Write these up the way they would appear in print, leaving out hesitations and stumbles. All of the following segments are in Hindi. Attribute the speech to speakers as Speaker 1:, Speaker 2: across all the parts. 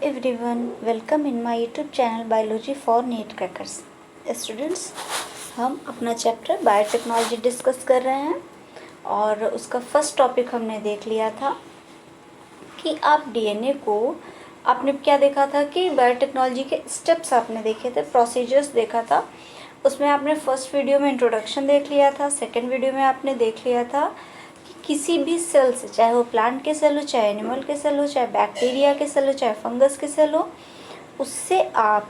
Speaker 1: everyone, welcome in my YouTube channel Biology for Neat Crackers. Students, हम अपना चैप्टर बायोटेक्नोलॉजी डिस्कस कर रहे हैं और उसका फर्स्ट टॉपिक हमने देख लिया था कि आप डीएनए को आपने क्या देखा था कि बायोटेक्नोलॉजी के स्टेप्स आपने देखे थे, प्रोसीजर्स देखा था। उसमें आपने फर्स्ट वीडियो में इंट्रोडक्शन देख लिया था, सेकेंड वीडियो में आपने देख लिया था किसी भी सेल से, चाहे वो प्लांट के सेल हो, चाहे एनिमल के सेल हो, चाहे बैक्टीरिया के सेल हो, चाहे फंगस के सेल हो, उससे आप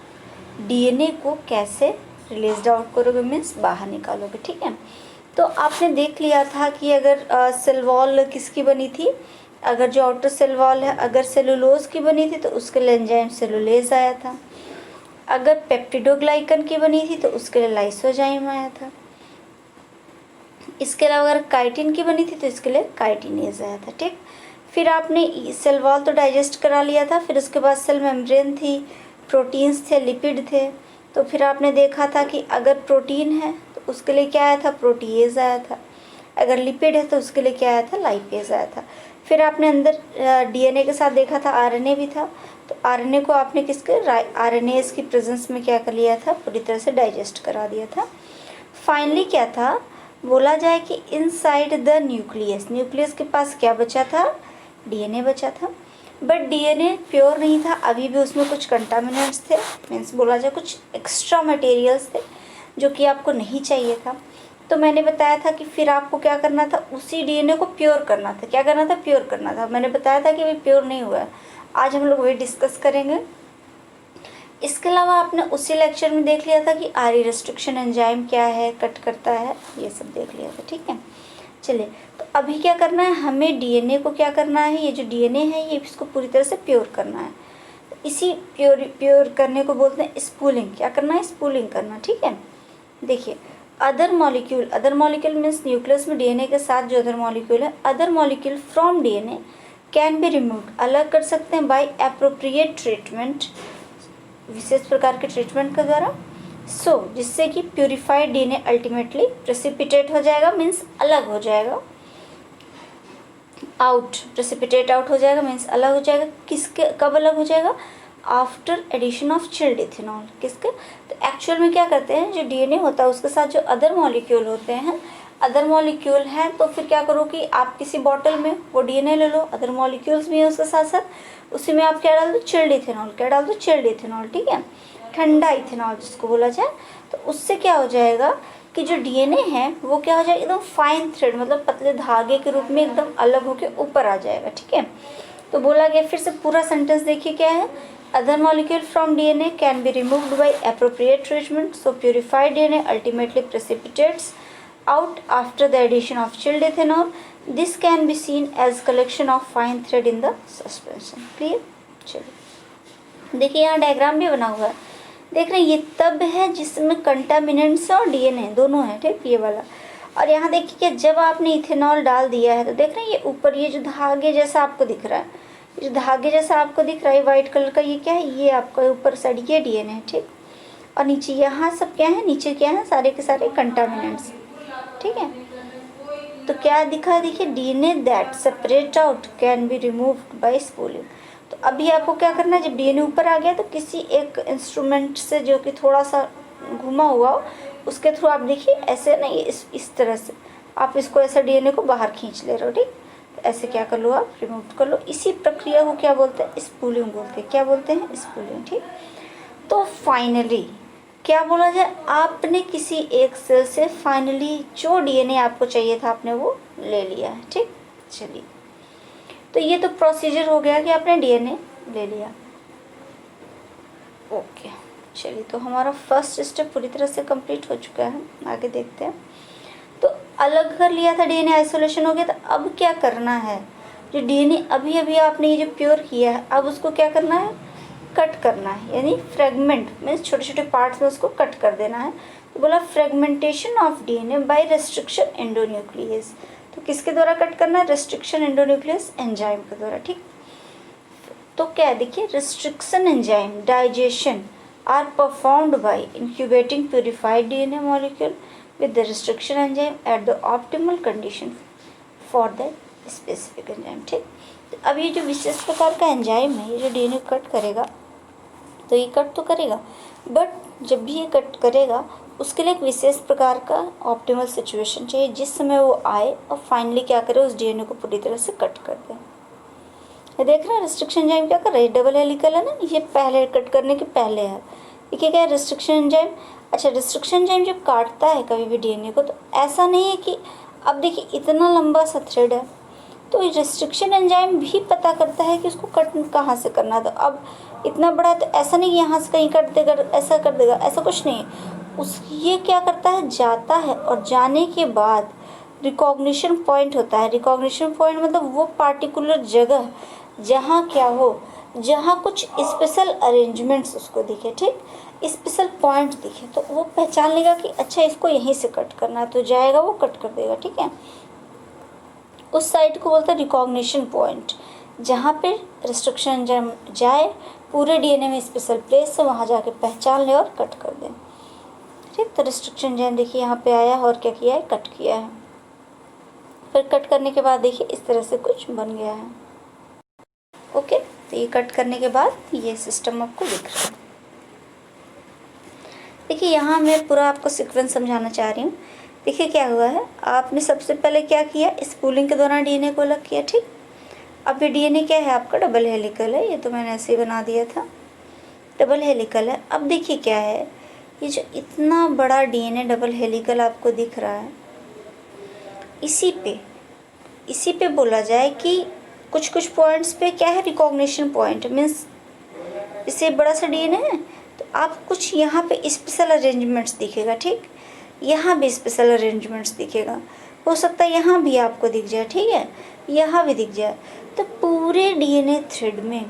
Speaker 1: डीएनए को कैसे रिलीज आउट करोगे, मीन्स बाहर निकालोगे। ठीक है, तो आपने देख लिया था कि अगर सेल वॉल किसकी बनी थी, अगर जो आउटर सेल वॉल है अगर सेलुलोज की बनी थी तो उसके लिए एंजाइम सेलुलेज आया था। अगर पेप्टिडोग्लाइकन की बनी थी तो उसके लिए लाइसोजाइम आया था। इसके अलावा अगर काइटिन की बनी थी तो इसके लिए काइटिनेज आया था। ठीक, फिर आपने सेल वॉल तो डाइजेस्ट करा लिया था, फिर उसके बाद सेल मेम्ब्रेन थी, प्रोटीन्स थे, लिपिड थे। तो फिर आपने देखा था कि अगर प्रोटीन है तो उसके लिए क्या आया था, प्रोटीएज आया था। अगर लिपिड है तो उसके लिए क्या आया था, लाइपेज आया था। फिर आपने अंदर डीएनए के साथ देखा था आरएनए भी था, तो आरएनए को आपने किसके आरएनएज की प्रेजेंस में क्या कर लिया था, पूरी तरह से डाइजेस्ट करा दिया था। फाइनली क्या था, बोला जाए कि इनसाइड द न्यूक्लियस, न्यूक्लियस के पास क्या बचा था, डीएनए बचा था। बट डीएनए प्योर नहीं था, अभी भी उसमें कुछ कंटामिनेंट्स थे, मीन्स बोला जाए कुछ एक्स्ट्रा मटेरियल्स थे जो कि आपको नहीं चाहिए था। तो मैंने बताया था कि फिर आपको क्या करना था, उसी डीएनए को प्योर करना था। क्या करना था, प्योर करना था। मैंने बताया था कि अभी प्योर नहीं हुआ है, आज हम लोग वही डिस्कस करेंगे। इसके अलावा आपने उसी लेक्चर में देख लिया था कि आरई रेस्ट्रिक्शन एंजाइम क्या है, कट करता है, ये सब देख लिया था। ठीक है, चलिए तो अभी क्या करना है, हमें डीएनए को क्या करना है, ये जो डीएनए है ये इसको पूरी तरह से प्योर करना है। इसी प्योर करने को बोलते हैं स्पूलिंग। क्या करना है, स्पूलिंग करना। ठीक है, देखिए अदर मॉलिक्यूल मीन्स न्यूक्लियस में डीएनए के साथ जो अदर मॉलिक्यूल है, other molecule from DNA can be removed, अलग कर सकते हैं बाय एप्रोप्रिएट ट्रीटमेंट, विशेष प्रकार के ट्रीटमेंट के द्वारा। जिससे कि प्यूरिफाइड डीएनए अल्टीमेटली प्रेसिपिटेट हो जाएगा, मीन्स अलग हो जाएगा, प्रेसिपिटेट आउट हो जाएगा, मीन्स अलग हो जाएगा। किसके, कब अलग हो जाएगा, after addition of chilled ethanol. किसके, तो एक्चुअल में क्या करते हैं, जो डीएनए होता है उसके साथ जो अदर मॉलिक्यूल होते हैं, अदर मॉलिक्यूल हैं, तो फिर क्या करो कि आप किसी बॉटल में वो डीएनए ले लो, अदर मॉलिक्यूल्स भी हैं उसके साथ साथ, उसी में आप क्या डाल दो, चिल्ड इथेनॉल। क्या डाल दो, चिल्ड इथेनॉल। ठीक है, ठंडा इथेनॉल जिसको बोला जाए। तो उससे क्या हो जाएगा कि जो डीएनए है वो क्या हो जाएगा, एकदम फाइन थ्रेड, मतलब पतले धागे के रूप में एकदम अलग होकर ऊपर आ जाएगा। ठीक है, तो बोला गया, फिर से पूरा सेंटेंस देखिए क्या है, other molecule from DNA can be removed by appropriate treatment, so purified DNA ultimately precipitates out after the addition of chilled ethanol. This can be seen as collection of fine thread in the suspension. Clear? चलिए देखिए यहाँ डायग्राम भी बना हुआ है, देख रहे हैं, ये तब है जिसमें कंटामिनेंट्स और डीएनए दोनों है। ठीक, ये वाला। और यहाँ देखिए कि जब आपने इथेनॉल डाल दिया है तो देख रहे हैं ये ऊपर ये जो धागे जैसा आपको दिख रहा है, ये जो धागे जैसा आपको दिख रहा है व्हाइट कलर का, ये क्या है, ये आपका ऊपर साइड ये डीएनए है। ठीक, और नीचे यहाँ सब क्या है, नीचे क्या है, सारे के सारे कंटामिनेंट्स। ठीक है, तो क्या दिखा, देखिए DNA that separate out can be removed by spooling. तो अभी आपको क्या करना है, जब डीएनए ऊपर आ गया तो किसी एक इंस्ट्रूमेंट से जो कि थोड़ा सा घुमा हुआ हो उसके थ्रू आप देखिए ऐसे ना, ये इस तरह से आप इसको ऐसा डीएनए को बाहर खींच ले रहे हो। ठीक, तो ऐसे क्या कर लो, आप रिमूव कर लो। इसी प्रक्रिया को क्या बोलते हैं, स्पूलिंग बोलते हैं। क्या बोलते हैं, स्पूलिंग। ठीक, तो फाइनली क्या बोला जाए, आपने किसी एक सेल से फाइनली जो डीएनए आपको चाहिए था आपने वो ले लिया है। ठीक, चलिए तो ये तो प्रोसीजर हो गया कि आपने डीएनए ले लिया। ओके, चलिए तो हमारा फर्स्ट स्टेप पूरी तरह से कंप्लीट हो चुका है, आगे देखते हैं। तो अलग कर लिया था डीएनए, आइसोलेशन हो गया, तो अब क्या करना है, जो डीएनए अभी अभी आपने ये जो प्योर किया है अब उसको क्या करना है, कट करना है, यानी फ्रेगमेंट मीन्स छोटे छोटे पार्ट्स में उसको कट कर देना है। तो बोला fragmentation of DNA by restriction endonuclease. तो किसके द्वारा कट करना है, रेस्ट्रिक्शन एंडोन्यूक्लियस एंजाइम के द्वारा। ठीक, तो क्या है, देखिए restriction enzyme digestion are performed by incubating purified DNA molecule with the restriction enzyme at the optimal condition for the specific enzyme. ठीक, अब ये जो विशेष प्रकार का एंजाइम है, ये जो डीएनए कट करेगा, तो ये कट तो करेगा, बट जब भी ये कट करेगा उसके लिए एक विशेष प्रकार का ऑप्टिमल सिचुएशन चाहिए जिस समय वो आए और फाइनली क्या करे, उस डीएनए को पूरी तरह से कट कर दे। ये देख रहे हैं रिस्ट्रिक्शन एंजाइम क्या कर रहा है, डबल हेलिकल है ना, ये पहले कट करने के पहले है। ये क्या है, रिस्ट्रिक्शन एंजाइम। अच्छा, रिस्ट्रिक्शन एंजाइम जब काटता है कभी भी डीएनए को, तो ऐसा नहीं है कि अब देखिए इतना लंबा सा थ्रेड है, तो रिस्ट्रिक्शन एंजाइम भी पता करता है कि उसको कट कहाँ से करना है। तो अब इतना बड़ा है तो ऐसा नहीं कि यहाँ से कहीं कट देगा, ऐसा कर देगा, ऐसा कुछ नहीं है। ये क्या करता है, जाता है और जाने के बाद रिकॉग्निशन पॉइंट होता है। रिकॉग्निशन पॉइंट मतलब वो पार्टिकुलर जगह जहाँ क्या हो, जहाँ कुछ स्पेशल अरेंजमेंट्स उसको दिखे, ठीक, स्पेशल पॉइंट दिखे, तो वो पहचान लेगा कि अच्छा इसको यहीं से कट करना है, तो जाएगा वो कट कर देगा, ठीक है। उस साइड को बोलते हैं रिकॉग्निशन पॉइंट, जहाँ पे रिस्ट्रिक्शन एंजाइम जाए, पूरे डीएनए में स्पेशल प्लेस है, वहाँ जाके पहचान ले और कट कर दे, ठीक। तो रिस्ट्रिक्शन एंजाइम देखिए यहाँ पे आया और क्या किया है, कट किया है। फिर कट करने के बाद देखिए इस तरह से कुछ बन गया है। ओके, तो ये कट करने के बाद ये सिस्टम आपको दिख रहा है। देखिए यहाँ मैं पूरा आपको सीक्वेंस समझाना चाह रही हूँ। देखिए क्या हुआ है, आपने सबसे पहले क्या किया, स्पूलिंग के दौरान डीएनए को अलग किया, ठीक। अब ये डीएनए क्या है आपका, डबल हेलिकल है, ये तो मैंने ऐसे ही बना दिया था, डबल हेलिकल है। अब देखिए क्या है, ये जो इतना बड़ा डीएनए डबल हेलिकल आपको दिख रहा है, इसी पे बोला जाए कि कुछ कुछ पॉइंट्स पे क्या है, रिकॉग्निशन पॉइंट, मीन्स इससे बड़ा सा डीएनए है तो आप कुछ यहाँ पे स्पेशल अरेंजमेंट्स दिखेगा, ठीक, यहाँ भी स्पेशल अरेंजमेंट्स दिखेगा, हो सकता है यहाँ भी आपको दिख जाए, ठीक है, यहाँ भी दिख जाए। तो पूरे डीएनए थ्रेड में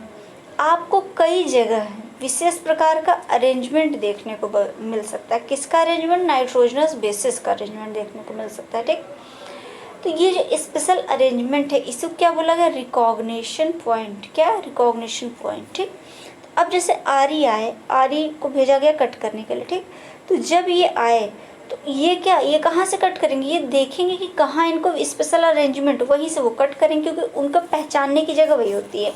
Speaker 1: आपको कई जगह विशेष प्रकार का अरेंजमेंट देखने को मिल सकता है। किसका अरेंजमेंट, नाइट्रोजनस बेसिस का अरेंजमेंट देखने को मिल सकता है, ठीक। तो ये जो स्पेशल अरेंजमेंट है इसको क्या बोला गया, रिकॉग्निशन पॉइंट, क्या, रिकॉग्निशन पॉइंट, ठीक। अब जैसे आरी आए, आरी को भेजा गया कट करने के लिए, ठीक, तो जब ये आए तो ये क्या, ये कहाँ से कट करेंगे, ये देखेंगे कि कहाँ इनको स्पेशल अरेंजमेंट, वहीं से वो कट करेंगे क्योंकि उनका पहचानने की जगह वही होती है।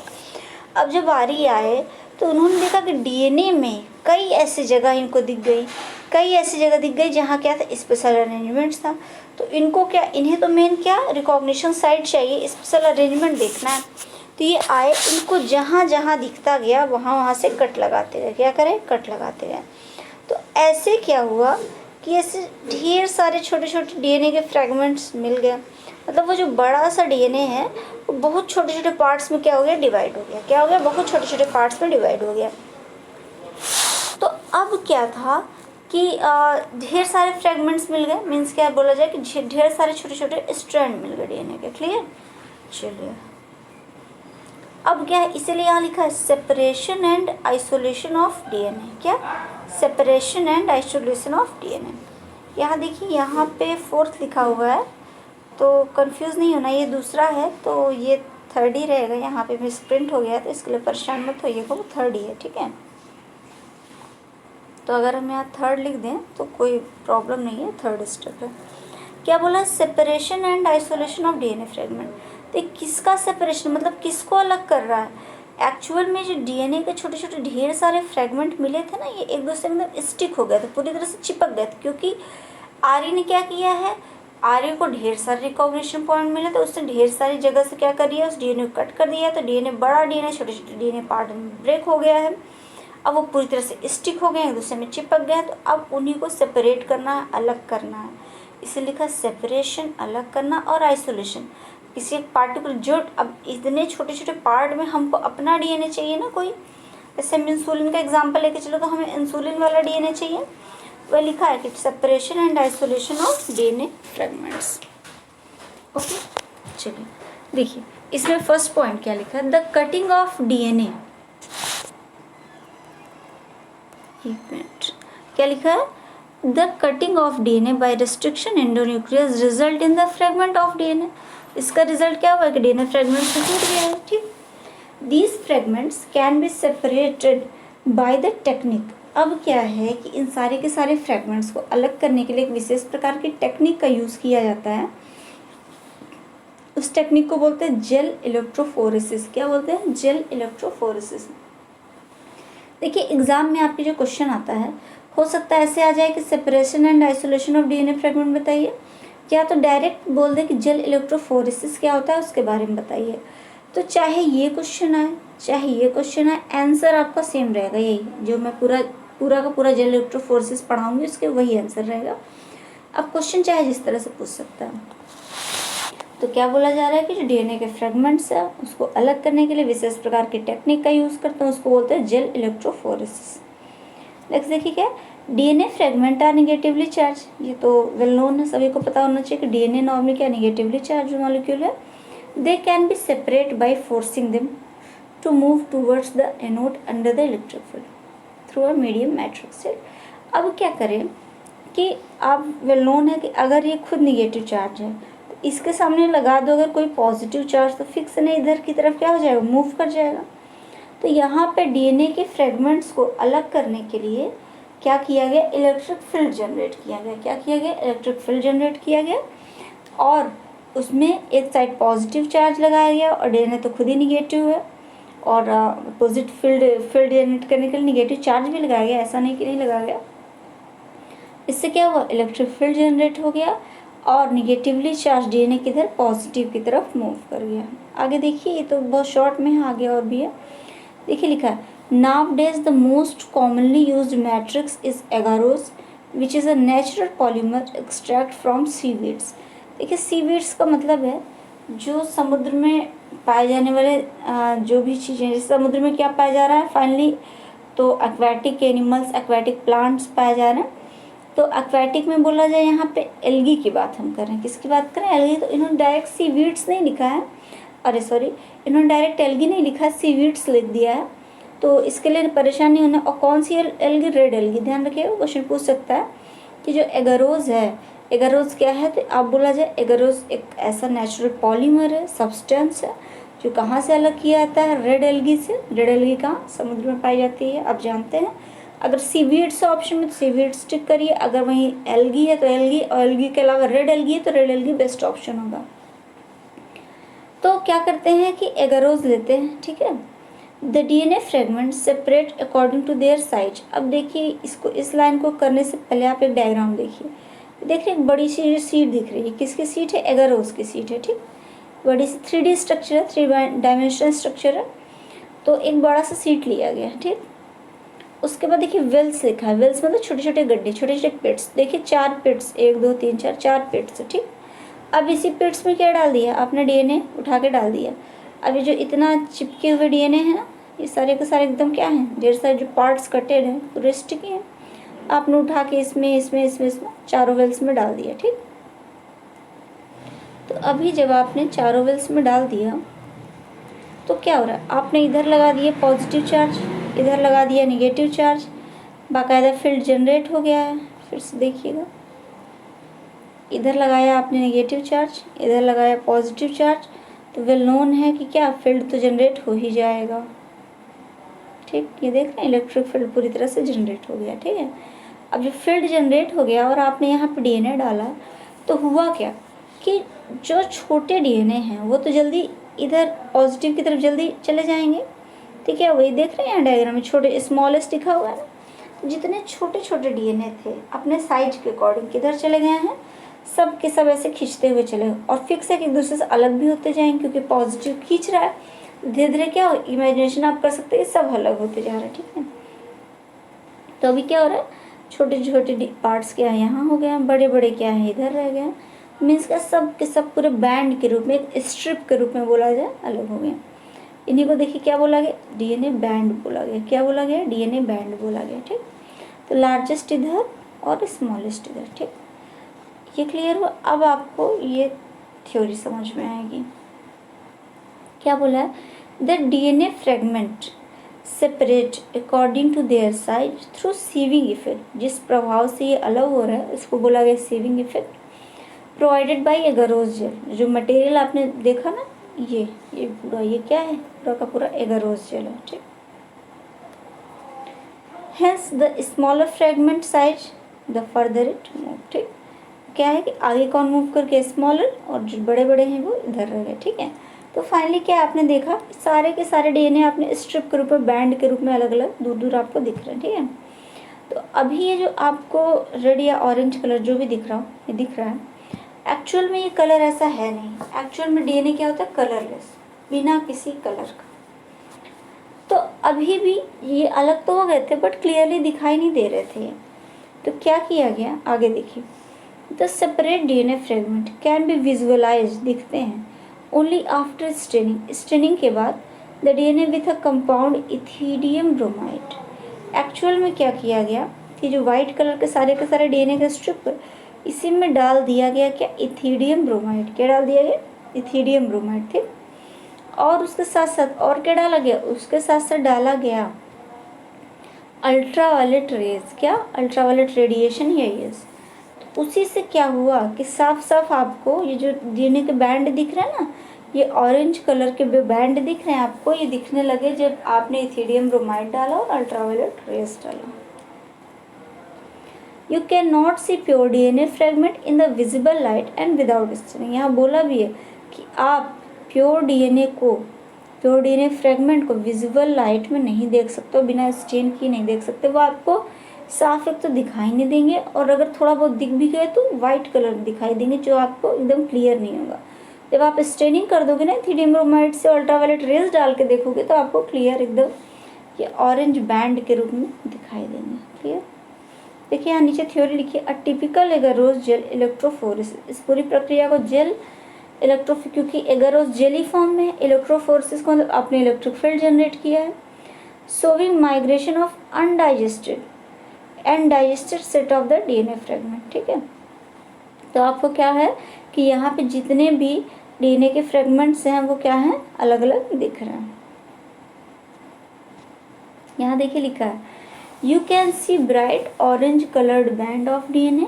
Speaker 1: अब जब आरी आए तो उन्होंने देखा कि डीएनए में कई ऐसी जगह इनको दिख गई, कई ऐसी जगह दिख गई जहाँ क्या था, स्पेशल अरेंजमेंट्स था। तो इनको क्या, इन्हें तो मेन क्या, रिकॉग्निशन साइट चाहिए, स्पेशल अरेंजमेंट देखना है। तो ये आए, इनको जहाँ जहाँ दिखता गया वहाँ वहाँ से कट लगाते गए, क्या करें, कट लगाते गए। तो ऐसे क्या हुआ कि ऐसे ढेर सारे छोटे छोटे डीएनए के फ्रेगमेंट्स मिल गए, मतलब वो जो बड़ा सा डीएनए है वो बहुत छोटे छोटे पार्ट्स में क्या हो गया, डिवाइड हो गया, क्या हो गया, बहुत छोटे छोटे पार्ट्स में डिवाइड हो गया। तो अब क्या था कि ढेर सारे फ्रेगमेंट्स मिल गए, मीन्स क्या बोला जाए कि ढेर सारे छोटे छोटे स्ट्रैंड मिल गए डीएनए के, क्लियर। चलिए अब क्या है, इसीलिए यहाँ लिखा है separation and isolation of DNA, क्या, separation and isolation of DNA. यहाँ देखिए यहाँ पे फोर्थ लिखा हुआ है, तो कंफ्यूज नहीं होना, ये दूसरा है तो ये थर्ड ही रहेगा, यहाँ पे मिस प्रिंट हो गया तो इसके लिए परेशान मत होइएगा, वो थर्ड ही है, ठीक है। तो अगर हम यहाँ थर्ड लिख दें तो कोई प्रॉब्लम नहीं है, थर्ड स्टेप है। क्या बोला है, separation and isolation of DNA fragment. तो किसका सेपरेशन, मतलब किसको अलग कर रहा है। एक्चुअल में जो डीएनए के छोटे छोटे ढेर सारे फ्रेगमेंट मिले थे ना, ये एक दूसरे में स्टिक हो गए थे, पूरी तरह से चिपक गए थे, क्योंकि आर्य ने क्या किया है, आर्य को ढेर सारे रिकॉग्निशन पॉइंट मिले तो उसने ढेर सारी जगह से क्या कर दिया, उस डीएनए को कट कर दिया, तो डीएनए बड़ा डीएनए छोटे छोटे डीएनए पार्ट में ब्रेक हो गया है। अब वो पूरी तरह से स्टिक हो गए, एक दूसरे में चिपक गए, तो अब उन्हीं को सेपरेट करना है, अलग करना है। इसे लिखा सेपरेशन, अलग करना, और आइसोलेशन, किसी एक पार्टिकुलर जो, अब इतने छोटे छोटे पार्ट में हमको अपना डीएनए चाहिए ना कोई, जैसे हम इंसुलिन का एग्जांपल लेके चलो तो हमें इंसुलिन वाला डीएनए चाहिए, वह लिखा है कि separation and isolation of DNA fragments. Okay, चलिए देखिए इसमें फर्स्ट पॉइंट क्या लिखा है, द कटिंग ऑफ डीएनए, एक मिनट, क्या लिखा है, the cutting of DNA by restriction endonuclease result in the fragment of DNA. इसका रिजल्ट क्या हुआ कि डीएनए फ्रेगमेंट से टूट गया है, ठीक। These fragments can be separated by the technique. अब क्या है कि इन सारे के सारे फ्रेगमेंट्स को अलग करने के लिए एक विशेष प्रकार की टेक्निक का यूज़ किया जाता है, उस टेक्निक को बोलते हैं जेल इलेक्ट्रोफोरेसिस। क्या बोलते हैं? Gel electrophoresis. देखिए एग्जाम में आपके जो क्वेश्चन आता है, हो सकता है ऐसे आ जाए कि separation and isolation of DNA fragment बताइए, या तो डायरेक्ट बोल दे कि जेल इलेक्ट्रोफोरेसिस क्या होता है उसके बारे में बताइए। तो चाहे ये क्वेश्चन आए चाहे ये क्वेश्चन आए, आंसर आपका सेम रहेगा, यही जो मैं पूरा का पूरा जेल इलेक्ट्रोफोरेसिस पढ़ाऊंगी उसके वही आंसर रहेगा। अब क्वेश्चन चाहे जिस तरह से पूछ सकता है। तो क्या बोला जा रहा है कि जो डीएनए के फ्रेगमेंट्स है उसको अलग करने के लिए विशेष प्रकार की टेक्निक का यूज़ करते हैं, उसको बोलते हैं जेल इलेक्ट्रोफोरेसिस। नेक्स्ट देखिए क्या, DNA fragment are negatively charge. ये तो वेल नोन है, सभी को पता होना चाहिए कि डीएनए नॉर्मली क्या निगेटिवली चार्ज मॉलिक्यूल है। They can be separate by forcing them to move towards the anode under the electric field through a medium matrix. अब क्या करें कि आप वेल नोन है कि अगर ये खुद निगेटिव चार्ज है तो इसके सामने लगा दो अगर कोई पॉजिटिव चार्ज, तो फिक्स नहीं इधर की तरफ क्या हो जाएगा, मूव कर जाएगा। तो यहाँ पे डीएनए के फ्रेगमेंट्स को अलग करने के लिए क्या किया गया, इलेक्ट्रिक फील्ड जनरेट किया गया। क्या किया गया, इलेक्ट्रिक फील्ड जनरेट किया गया, और उसमें एक साइड पॉजिटिव चार्ज लगाया गया, और डीएनए तो खुद ही निगेटिव है, और अपोजिट फील्ड जनरेट करने के लिए निगेटिव चार्ज भी लगाया गया, ऐसा नहीं कि नहीं लगाया गया। इससे क्या हुआ, इलेक्ट्रिक फील्ड जनरेट हो गया, और निगेटिवली चार्ज डीएनए किधर, पॉजिटिव की तरफ मूव कर गया। आगे देखिए, ये तो बहुत शॉर्ट में है, आगे और भी है। देखिए लिखा है, nowadays the most commonly used matrix is agarose which is a natural polymer extract from seaweeds। देखिए सीवीड्स का मतलब है जो समुद्र में पाए जाने वाले जो भी चीज़ें, जैसे समुद्र में क्या पाया जा रहा है फाइनली, तो एक्वाटिक एनिमल्स, एक्वाटिक प्लांट्स पाए जा रहे हैं। तो एक्वाटिक में बोला जाए, यहाँ पे एल्गी की बात हम करें, किसकी बात करें, एल्गी। तो इन्होंने डायरेक्ट सीवीड्स नहीं लिखा है, अरे सॉरी, इन्होंने डायरेक्ट एल्गी नहीं लिखा, सीवीड्स लिख दिया है। तो इसके लिए परेशानी होना। और कौन सी एल्गी, रेड एल्गी। ध्यान रखिएगा, क्वेश्चन पूछ सकता है कि जो एगारोज है, एगारोज क्या है, तो आप बोला जाए एगारोज एक ऐसा नेचुरल पॉलीमर है, सब्सटेंस है, जो कहाँ से अलग किया जाता है, रेड एल्गी से। रेड एल्गी कहाँ, समुद्र में पाई जाती है, आप जानते हैं। अगर सीवीड्स ऑप्शन में तो सीवीड्स टिक करिए, अगर वहीं एल्गी है तो एल्गी, और एल्गी के अलावा रेड एल्गी है तो रेड एल्गी बेस्ट ऑप्शन होगा। तो क्या करते हैं कि एगारोज लेते हैं, ठीक है। The DNA fragment separate according to their size. अब देखिए इसको, इस लाइन को करने से पहले आप एक डायग्राम देखिए। देखिए एक बड़ी सी सीट दिख रही है, किसकी सीट है, एगारोज की सीट है, ठीक। बड़ी सी 3D स्ट्रक्चर है, 3 डायमेंशनल स्ट्रक्चर है। तो एक बड़ा सा सीट लिया गया, ठीक। उसके बाद देखिए वेल्स लिखा है, वेल्स मतलब छोटे छोटे गड्ढे, छोटे छोटे पिट्स। देखिए 4 पिट्स, 1 2 3 4, 4 पिट्स है, ठीक। अब इसी पिट्स में क्या डाल दिया आपने, डीएनए उठा के डाल दिया। अभी जो इतना चिपके हुए डीएनए है ना, ये सारे के सारे एकदम क्या हैं, ढेर सारे जो पार्ट्स कटेड हैं पूरे स्टिकी हैं, आपने उठा के इसमें चारों वेल्स में डाल दिया, ठीक। तो अभी जब आपने चारों वेल्स में डाल दिया तो क्या हो रहा है, आपने इधर लगा दिया पॉजिटिव चार्ज, इधर लगा दिया निगेटिव चार्ज, बाकायदा फील्ड जनरेट हो गया है। फिर से देखिएगा, इधर लगाया आपने नेगेटिव चार्ज, इधर लगाया पॉजिटिव चार्ज, तो वेल नोन है कि क्या, फील्ड तो जनरेट हो ही जाएगा, ठीक। ये देख रहे हैं, इलेक्ट्रिक फील्ड पूरी तरह से जनरेट हो गया, ठीक है। अब जो फील्ड जनरेट हो गया और आपने यहाँ पे डीएनए डाला, तो हुआ क्या कि जो छोटे डीएनए हैं वो तो जल्दी इधर पॉजिटिव की तरफ जल्दी चले जाएंगे, ठीक है। वही देख रहे हैं यहाँ डायग्राम में, छोटे स्मॉलेस्ट लिखा हुआ है ना। तो जितने छोटे छोटे डीएनए थे अपने साइज के अकॉर्डिंग किधर चले गए हैं, सब के सब ऐसे खींचते हुए चले, और फिक्स है कि एक दूसरे से अलग भी होते जाएंगे, क्योंकि पॉजिटिव खींच रहा है। धीरे धीरे क्या हो, इमेजिनेशन आप कर सकते हैं, सब अलग होते जा रहे हैं, ठीक है। तो अभी क्या हो रहा है, छोटे छोटे पार्ट्स क्या है यहाँ हो गए, बड़े बड़े क्या है इधर रह गए, मीन्स का सब के सब पूरे बैंड के रूप में, एक स्ट्रिप के रूप में बोला जाए, अलग हो गया। इन्हीं को देखिए क्या बोला गया, डीएनए बैंड बोला गया। क्या बोला गया, डीएनए बैंड बोला गया, ठीक। तो लार्जेस्ट इधर और स्मॉलेस्ट इधर, ठीक। ये क्लियर हुआ। अब आपको ये थ्योरी समझ में आएगी। क्या बोला है, the DNA fragment separate according to their size through sieving effect. जिस प्रभाव से ये अलग हो रहा है इसको बोला गया sieving effect, provided by agarose gel. जो मटेरियल आपने देखा ना, ये पूरा, ये क्या है, पूरा का पूरा एगारोज जेल है, ठीक। Hence the smaller fragment size the further it move, ठीक। क्या है कि आगे कौन मूव करके स्मॉलर, और जो बड़े बड़े हैं वो इधर रह गए, ठीक है। तो फाइनली क्या आपने देखा, सारे के सारे डीएनए आपने स्ट्रिप के रूप में, बैंड के रूप में अलग अलग दूर दूर आपको दिख रहे हैं, ठीक है। तो अभी ये जो आपको रेड या ऑरेंज कलर जो भी दिख रहा हो, ये दिख रहा है, एक्चुअल में ये कलर ऐसा है नहीं। एक्चुअल में डीएनए क्या होता है, कलरलेस, बिना किसी कलर का। तो अभी भी ये अलग तो हो गए थे बट क्लियरली दिखाई नहीं दे रहे थे। तो क्या किया गया, आगे देखिए, the separate DNA fragment can be visualise, दिखते हैं ओनली आफ्टर स्टेनिंग, स्टेनिंग के बाद, the DNA with a compound ethidium bromide. Actual में क्या किया गया कि जो वाइट कलर के सारे डीएनए के स्ट्रिप इसी में डाल दिया गया, क्या, इथिडियम ब्रोमाइड। क्या डाल दिया गया, इथिडियम ब्रोमाइड, ठीक। और उसके साथ साथ और क्या डाला गया, उसके साथ साथ डाला गया अल्ट्रावायलेट रेज, क्या, अल्ट्रावायलेट रेडिएशन या रेज। तो उसी से क्या हुआ कि साफ साफ आपको ये जो डीएनए के बैंड दिख रहे हैं ना, ये ऑरेंज कलर के बैंड दिख रहे हैं आपको, ये दिखने लगे जब आपने इथिडियम ब्रोमाइड डाला और अल्ट्रावायलेट रेज डाला। You can not see pure DNA fragment in the visible light and without staining. यहाँ बोला भी है कि आप प्योर डीएनए फ्रेगमेंट को विजुअल लाइट में नहीं देख सकते हो, बिना स्टेन की नहीं देख सकते। वो आपको साफ एक तो दिखाई नहीं देंगे, और अगर थोड़ा बहुत दिख भी गए तो वाइट कलर में दिखाई देंगे, जो आपको एकदम क्लियर नहीं होगा। जब आप स्टेनिंग कर दोगे ना इथिडियम ब्रोमाइड से, अल्ट्रावायलेट रेज डाल के देखोगे तो आपको क्लियर एकदम ये ऑरेंज बैंड के रूप में दिखाई देंगे, क्लियर। देखिए यहाँ नीचे थ्योरी लिखिए, a typical agarose gel electrophoresis. इस पूरी प्रक्रिया को जेल क्योंकि एगारोस जेली फॉर्म में, इलेक्ट्रोफोरेसिस को मतलब आपने इलेक्ट्रिक फील्ड जनरेट किया है, showing migration of undigested set of the DNA fragment, ठीक है। तो आपको क्या है कि यहाँ पे जितने भी डीएनए के फ्रेगमेंट्स हैं वो क्या हैं, अलग अलग दिख रहे हैं। यहाँ देखिए लिखा है, you can see bright orange coloured band of DNA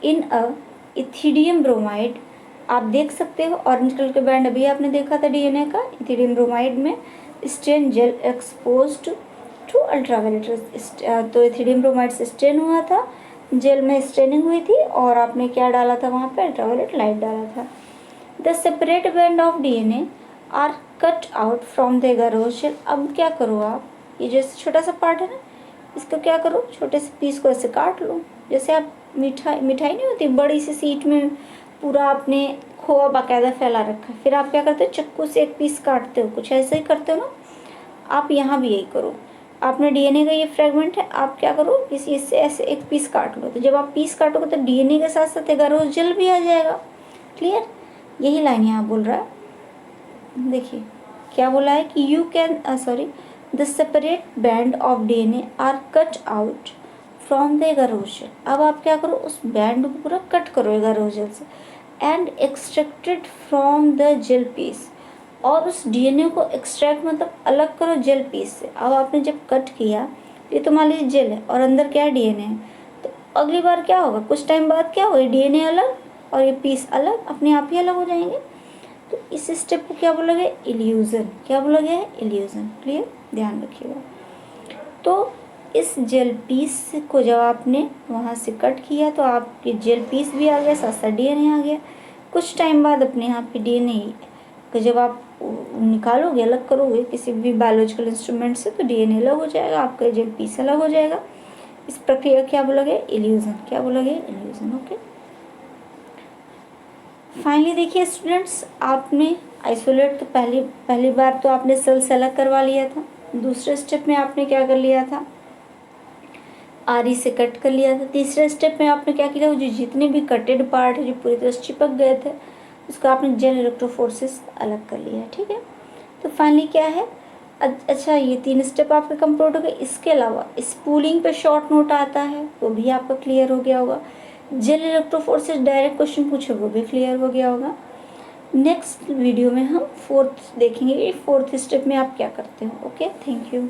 Speaker 1: in a ethidium bromide. आप देख सकते हो ऑरेंज कलर के बैंड, अभी आपने देखा था डीएनए का इथिडियम ब्रोमाइड में, stain gel exposed to ultraviolet rays. तो इथिडियम ब्रोमाइड से स्टेन हुआ था, जेल में स्टेनिंग हुई थी, और आपने क्या डाला था वहाँ पे, अल्ट्रावायलेट लाइट डाला था। The separate band of DNA are cut out from the agarose gel. अब क्या करो आप, ये जैसे छोटा सा पार्ट है ना, इसको क्या करो, छोटे से पीस को ऐसे काट लो, जैसे आप मिठाई नहीं होती, बड़ी सी शीट में पूरा आपने खोआ बाकायदा फैला रखा है, फिर आप क्या करते हो, चक्कू से एक पीस काटते हो, कुछ ऐसे ही करते हो ना। आप यहाँ भी यही करो, आपने डीएनए का ये फ्रेगमेंट है, आप क्या करो, किसी इससे ऐसे एक पीस काट लो। तो जब आप पीस काटोगे तो डीएनए के साथ साथ एगारोस जेल भी आ जाएगा, क्लियर। यही लाइन यहाँ बोल रहा है, देखिए क्या बोला है कि you can the separate band of DNA are cut out from the agarose gel. अब आप क्या करो, उस बैंड को पूरा कट करो एगारोस जेल से, and extracted from the gel piece, और उस डीएनए को एक्सट्रैक्ट मतलब अलग करो जेल पीस से। अब आपने जब कट किया, ये तो मान लीजिए जेल है और अंदर क्या है, डीएनए है, तो अगली बार क्या होगा, कुछ टाइम बाद क्या होगा, डीएनए अलग और ये पीस अलग, अपने आप ही अलग हो जाएंगे। तो इस स्टेप को क्या बोला गया, इल्यूजन। क्या बोला गया है, इल्यूजन, क्लियर, ध्यान रखिएगा। तो इस जेल पीस को जब आपने वहाँ से कट किया तो आपके जेल पीस भी आ गया, साथ साथ डीएनए आ गया। कुछ टाइम बाद अपने आप के डीएनए को जब आप निकालोगे, अलग करोगे किसी भी बायोलॉजिकल इंस्ट्रूमेंट से, तो डीएनए अलग हो जाएगा, आपका जेल पीस अलग हो जाएगा। इस प्रक्रिया क्या बोला गया, इल्यूजन। क्या बोला गया, इल्यूजन, ओके। फाइनली देखिए स्टूडेंट्स, आपने आइसोलेट तो पहली बार तो आपने सेल से अलग करवा लिया था। दूसरे स्टेप में आपने क्या कर लिया था, आरी से कट कर लिया था। तीसरे स्टेप में आपने क्या किया, जो जितने भी कटेड पार्ट है जो पूरी तरह से चिपक गए थे, उसको आपने जेल इलेक्ट्रोफोरेसिस अलग कर लिया, ठीक है। तो फाइनली क्या है, अच्छा ये 3 स्टेप आपके कंप्लीट हो गए। इसके अलावा स्पूलिंग पे शॉर्ट नोट आता है, वो भी आपका क्लियर हो गया होगा। जेल इलेक्ट्रोफोरेसिस डायरेक्ट क्वेश्चन पूछे, वो भी क्लियर हो गया होगा। नेक्स्ट वीडियो में हम 4th देखेंगे, 4th स्टेप में आप क्या करते हो। Okay, thank you.